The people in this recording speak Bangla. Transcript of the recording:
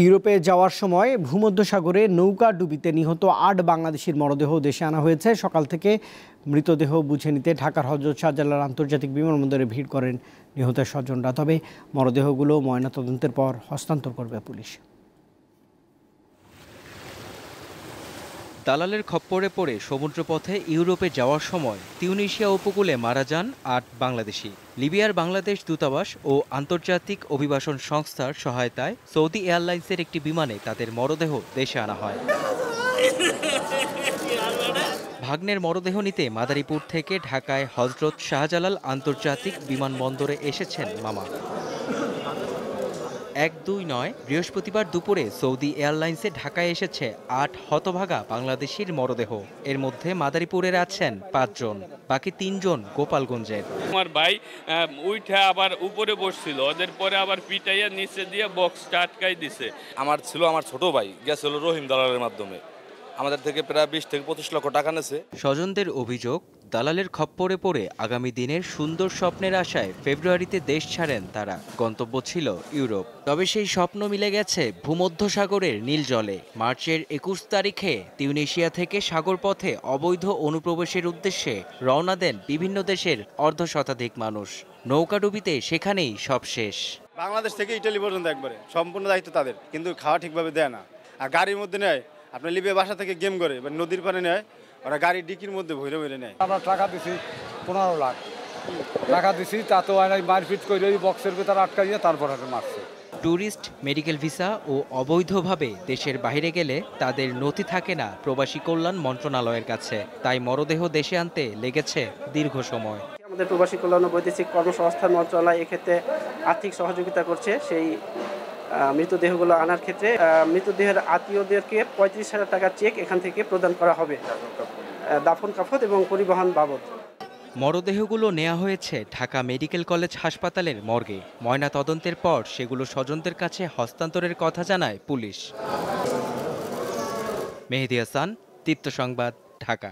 ইউরোপে যাওয়ার সময় ভূমধ্যসাগরে নৌকা ডুবিতে নিহত ৮ বাংলাদেশির মরদেহ দেশে আনা হয়েছে। সকাল থেকে মৃতদেহ বুঝে নিতে ঢাকার হযরত শাহজালাল আন্তর্জাতিক বিমানবন্দরে ভিড় করেন নিহতের স্বজনরা। তবে মরদেহগুলো ময়নাতদন্তের পর হস্তান্তর করবে পুলিশ। দালালের খপ্পরে পড়ে সমুদ্রপথে ইউরোপে যাওয়ার সময় তিউনিসিয়া উপকূলে মারা যান ৮ বাংলাদেশি। লিবিয়ার বাংলাদেশ দূতাবাস ও আন্তর্জাতিক অভিবাসন সংস্থার সহায়তায় সৌদি এয়ারলাইন্সের একটি বিমানে তাদের মরদেহ দেশে আনা হয়। ভাগ্নের মরদেহ নিতে মাদারীপুর থেকে ঢাকায় হযরত শাহজালাল আন্তর্জাতিক বিমানবন্দরে এসেছেন মামা। ১-২-৯ বৃহস্পতিবার দুপুরে সৌদি এয়ারলাইন্সে ঢাকায় এসেছে ৮ হতভাগা বাংলাদেশির মরদেহ। এর মধ্যে মাদারীপুরের আছেন ৫ জন, বাকি ৩ জন গোপালগঞ্জের। আমার ভাই উঠে আবার উপরে বসছিল, ওদের পরে আবার পিটাইয়া নিচে দিয়ে বক্সটা আটকাই দিছে। আমার ছোট ভাই গেছিল রহিম দালালের মাধ্যমে, আমাদের থেকে প্রায় ২০ থেকে ২৫ লক্ষ টাকা নেছে। স্বজনদের অভিযোগ, দালালের খপ্পরে পড়ে আগামী দিনের সুন্দর স্বপ্নের আশায় ফেব্রুয়ারিতে দেশ ছাড়েন তারা। গন্তব্য ছিল ইউরোপ, তবে সেই স্বপ্ন মিলে গেছে ভূমধ্যসাগরের নীল জলে। মার্চের ২১ তারিখে তিউনিসিয়া থেকে সাগরপথে অবৈধ অনুপ্রবেশের উদ্দেশ্যে রওনা দেন বিভিন্ন দেশের অর্ধশতাধিক মানুষ। নৌকাডুবিতে সেখানেই সব শেষ। বাংলাদেশ থেকে ইটালি পর্যন্ত একবারে সম্পূর্ণ দায়িত্ব তাদের, কিন্তু খাওয়া ঠিকভাবে দেয় না। আর গাড়ির মধ্যে নেয়, আপনার লিবিয়া বাসা থেকে গেম করে নদীর পানে নেয়, ওরা গাড়ির ডিকির মধ্যে ভরে ভরে নেয়। আমরা টাকা দিছি ১৫ লাখ টাকা দিছি, তা তো মারপিট করে ওই বক্সের ভেতর আটকাইয়ে তারপর মারছে। ট্যুরিস্ট, মেডিকেল ভিসা ও অবৈধভাবে দেশের বাইরে গেলে তাদের নথি থাকে না প্রবাসী কল্যাণ মন্ত্রণালয়ের কাছে। তাই মরদেহ দেশে আনতে লেগেছে দীর্ঘ সময়। আমাদের প্রবাসী কল্যাণ ও বৈদেশিক কর্মসংস্থান মন্ত্রণালয় এক্ষেত্রে আর্থিক সহযোগিতা করছে। সেই মৃতদেহগুলো আনার ক্ষেত্রে মৃতদেহের আত্মীয়দেরকে ৩৫,০০০ টাকার চেক এখান থেকে প্রদান করা হবে দাফন কাফন এবং পরিবহন বাবদ। মরদেহগুলো নেওয়া হয়েছে ঢাকা মেডিকেল কলেজ হাসপাতালের মর্গে। ময়না তদন্তের পর সেগুলো স্বজনদের কাছে হস্তান্তরের কথা জানায় পুলিশ। মেহেদী হাসান, দীপ্ত সংবাদ, ঢাকা।